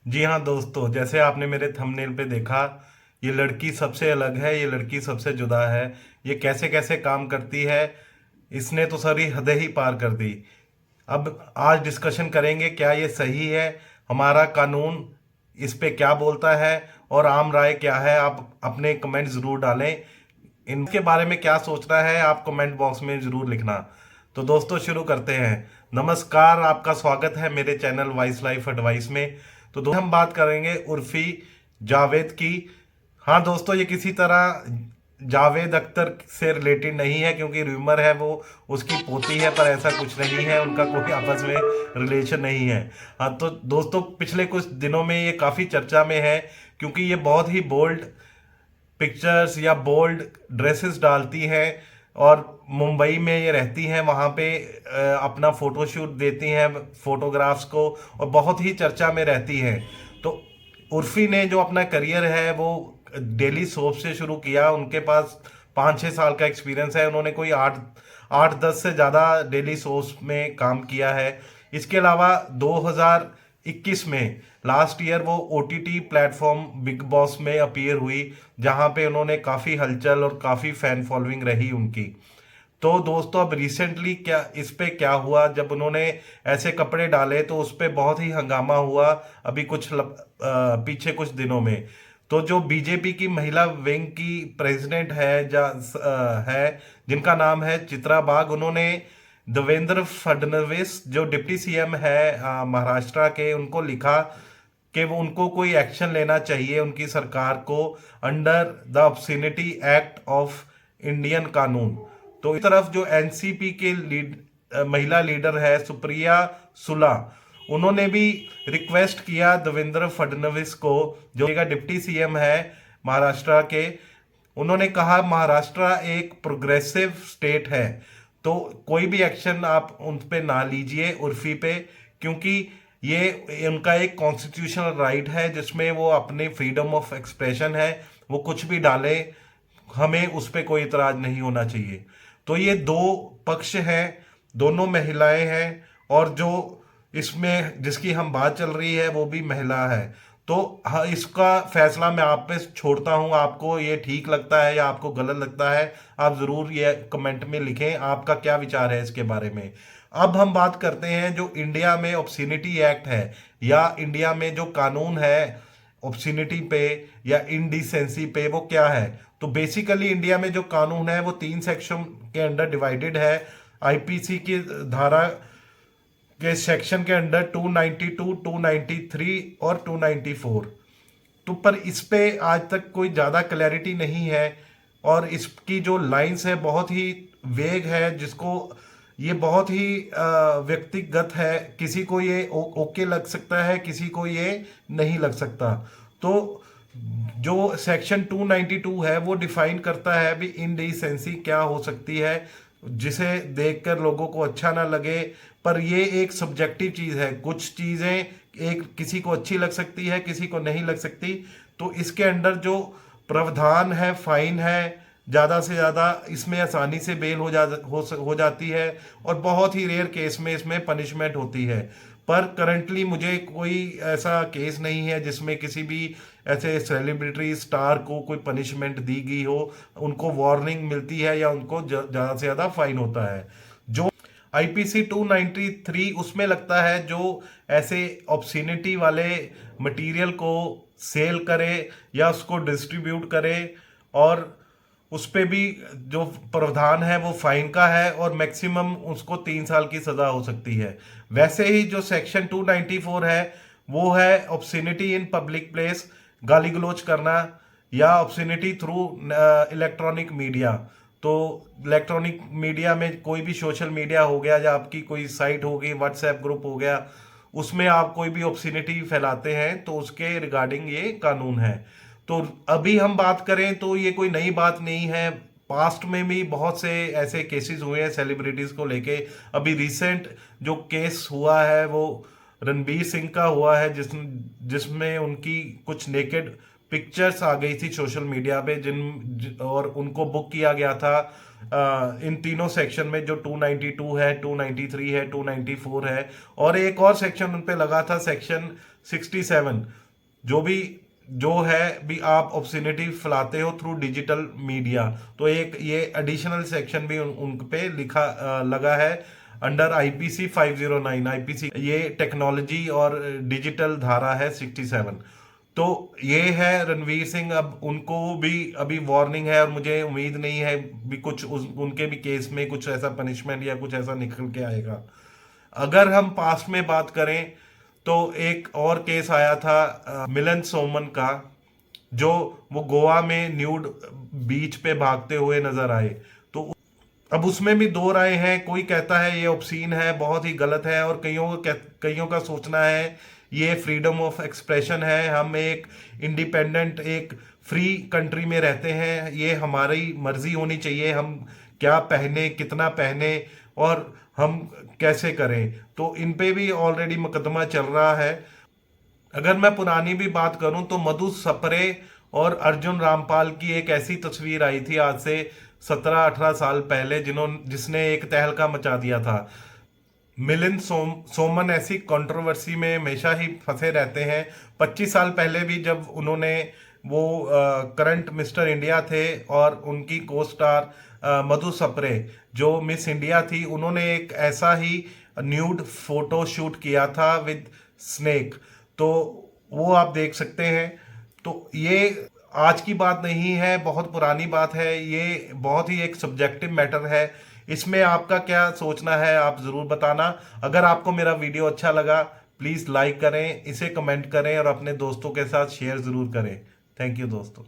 जी हाँ दोस्तों, जैसे आपने मेरे थंबनेल पे देखा, ये लड़की सबसे अलग है, ये लड़की सबसे जुदा है। ये कैसे कैसे काम करती है, इसने तो सारी हदें ही पार कर दी। अब आज डिस्कशन करेंगे क्या ये सही है, हमारा कानून इस पे क्या बोलता है और आम राय क्या है। आप अपने कमेंट ज़रूर डालें। इनके बारे में क्या सोचना है आप कमेंट बॉक्स में ज़रूर लिखना। तो दोस्तों शुरू करते हैं। नमस्कार, आपका स्वागत है मेरे चैनल वाइस लाइफ एडवाइस में। तो दोस्तों हम बात करेंगे उर्फी जावेद की। हाँ दोस्तों, ये किसी तरह जावेद अख्तर से रिलेटेड नहीं है, क्योंकि रूमर है वो उसकी पोती है, पर ऐसा कुछ नहीं है, उनका कोई आपस में रिलेशन नहीं है। हाँ तो दोस्तों, पिछले कुछ दिनों में ये काफ़ी चर्चा में है, क्योंकि ये बहुत ही बोल्ड पिक्चर्स या बोल्ड ड्रेसेस डालती हैं और मुंबई में ये रहती हैं, वहाँ पे अपना फोटोशूट देती हैं फोटोग्राफ्स को, और बहुत ही चर्चा में रहती हैं। तो उर्फी ने जो अपना करियर है वो डेली सोप से शुरू किया। उनके पास 5-6 साल का एक्सपीरियंस है। उन्होंने कोई 8-10 से ज़्यादा डेली सोप्स में काम किया है। इसके अलावा 2021 में लास्ट ईयर वो ओटीटी प्लेटफॉर्म बिग बॉस में अपीयर हुई, जहां पे उन्होंने काफ़ी हलचल और काफ़ी फैन फॉलोइंग रही उनकी। तो दोस्तों, अब रिसेंटली क्या इस पे क्या हुआ, जब उन्होंने ऐसे कपड़े डाले तो उस पे बहुत ही हंगामा हुआ अभी पीछे कुछ दिनों में। तो जो बीजेपी की महिला विंग की प्रेसिडेंट है, जिनका नाम है चित्रा बाग, उन्होंने देवेंद्र फडणवीस जो डिप्टी सीएम है महाराष्ट्र के, उनको लिखा कि वो उनको कोई एक्शन लेना चाहिए उनकी सरकार को under the obscenity act of Indian कानून। तो इस तरफ जो एनसीपी के महिला लीडर है सुप्रिया सुला, उन्होंने भी रिक्वेस्ट किया देवेंद्र फडणवीस को, जो का डिप्टी सीएम है महाराष्ट्र के। उन्होंने कहा महाराष्ट्र एक प्रोग्रेसिव स्टेट है, तो कोई भी एक्शन आप उन पे ना लीजिए उर्फी पे, क्योंकि ये उनका एक कॉन्स्टिट्यूशनल राइट है जिसमें वो अपने फ्रीडम ऑफ एक्सप्रेशन है, वो कुछ भी डाले, हमें उस पर कोई इतराज नहीं होना चाहिए। तो ये दो पक्ष हैं, दोनों महिलाएं हैं, और जो इसमें जिसकी हम बात चल रही है वो भी महिला है। तो हाँ, इसका फैसला मैं आप पे छोड़ता हूँ। आपको ये ठीक लगता है या आपको गलत लगता है, आप ज़रूर ये कमेंट में लिखें, आपका क्या विचार है इसके बारे में। अब हम बात करते हैं जो इंडिया में ऑब्ससिनिटी एक्ट है, या इंडिया में जो कानून है ऑब्ससिनिटी पे या इनडिसेंसी पे, वो क्या है। तो बेसिकली इंडिया में जो कानून है वो 3 सेक्शन के अंडर डिवाइडेड है। आईपीसी की धारा के सेक्शन के अंडर 292, 293 और 294। तो पर इस पे आज तक कोई ज़्यादा क्लैरिटी नहीं है, और इसकी जो लाइंस है बहुत ही वेग है, जिसको ये बहुत ही व्यक्तिगत है। किसी को ये ओके लग सकता है, किसी को ये नहीं लग सकता। तो जो सेक्शन 292 है वो डिफाइन करता है भी इनडिसेंसी क्या हो सकती है, जिसे देखकर लोगों को अच्छा ना लगे। पर ये एक सब्जेक्टिव चीज़ है, कुछ चीज़ें एक किसी को अच्छी लग सकती है, किसी को नहीं लग सकती। तो इसके अंडर जो प्रावधान है, फाइन है, ज़्यादा से ज़्यादा इसमें आसानी से बेल हो जाती है, और बहुत ही रेयर केस में इसमें पनिशमेंट होती है। पर करंटली मुझे कोई ऐसा केस नहीं है जिसमें किसी भी ऐसे सेलिब्रिटी स्टार को कोई पनिशमेंट दी गई हो, उनको वार्निंग मिलती है या उनको ज़्यादा से ज़्यादा फाइन होता है। जो आईपीसी 293 उसमें लगता है जो ऐसे ऑब्ससिनिटी वाले मटेरियल को सेल करे या उसको डिस्ट्रीब्यूट करे, और उस पे भी जो प्रावधान है वो फाइन का है, और मैक्सिमम उसको 3 साल की सजा हो सकती है। वैसे ही जो सेक्शन 294 है वो है ऑब्ससिनिटी इन पब्लिक प्लेस, गाली गलौज करना, या ऑब्ससिनिटी थ्रू इलेक्ट्रॉनिक मीडिया। तो इलेक्ट्रॉनिक मीडिया में कोई भी सोशल मीडिया हो गया, या आपकी कोई साइट हो गई, व्हाट्सएप ग्रुप हो गया, उसमें आप कोई भी ऑब्ससिनिटी फैलाते हैं तो उसके रिगार्डिंग ये कानून है। तो अभी हम बात करें तो ये कोई नई बात नहीं है, पास्ट में भी बहुत से ऐसे केसेस हुए हैं सेलिब्रिटीज को लेके। अभी रिसेंट जो केस हुआ है वो रणबीर सिंह का हुआ है, जिसमें उनकी कुछ नेकेड पिक्चर्स आ गई थी सोशल मीडिया पे, और उनको बुक किया गया था इन तीनों सेक्शन में, जो 292 है, 293 है, 294 है, और एक और सेक्शन उन पे लगा था, सेक्शन 67, जो है भी आप ऑब्ससिनिटी फैलाते हो थ्रू डिजिटल मीडिया, तो एक ये एडिशनल सेक्शन भी उन पे लगा है अंडर आईपीसी 509। आईपीसी ये टेक्नोलॉजी और डिजिटल धारा है 67। तो ये है रणवीर सिंह, अब उनको भी अभी वार्निंग है, और मुझे उम्मीद नहीं है भी कुछ उनके भी केस में कुछ ऐसा पनिशमेंट या कुछ ऐसा निकल के आएगा। अगर हम पास्ट में बात करें तो एक और केस आया था मिलन सोमन का, जो वो गोवा में न्यूड बीच पे भागते हुए नजर आए। तो अब उसमें भी दो राय हैं, कोई कहता है ये ऑब्सीन है, बहुत ही गलत है, और कईयों का सोचना है ये फ्रीडम ऑफ एक्सप्रेशन है, हम एक इंडिपेंडेंट एक फ्री कंट्री में रहते हैं, ये हमारी मर्जी होनी चाहिए हम क्या पहने, कितना पहने, और हम कैसे करें। तो इन पे भी ऑलरेडी मुकदमा चल रहा है। अगर मैं पुरानी भी बात करूं तो मधु सप्रे और अर्जुन रामपाल की एक ऐसी तस्वीर आई थी आज से 17-18 साल पहले, जिसने एक तहलका मचा दिया था। मिलिंद सोमन ऐसी कंट्रोवर्सी में हमेशा ही फंसे रहते हैं। 25 साल पहले भी जब उन्होंने वो करंट मिस्टर इंडिया थे, और उनकी को स्टार मधु सप्रे जो मिस इंडिया थी, उन्होंने एक ऐसा ही न्यूड फोटो शूट किया था विद स्नेक, तो वो आप देख सकते हैं। तो ये आज की बात नहीं है, बहुत पुरानी बात है, ये बहुत ही एक सब्जेक्टिव मैटर है। इसमें आपका क्या सोचना है आप ज़रूर बताना। अगर आपको मेरा वीडियो अच्छा लगा प्लीज़ लाइक करें, इसे कमेंट करें, और अपने दोस्तों के साथ शेयर ज़रूर करें। थैंक यू दोस्तों।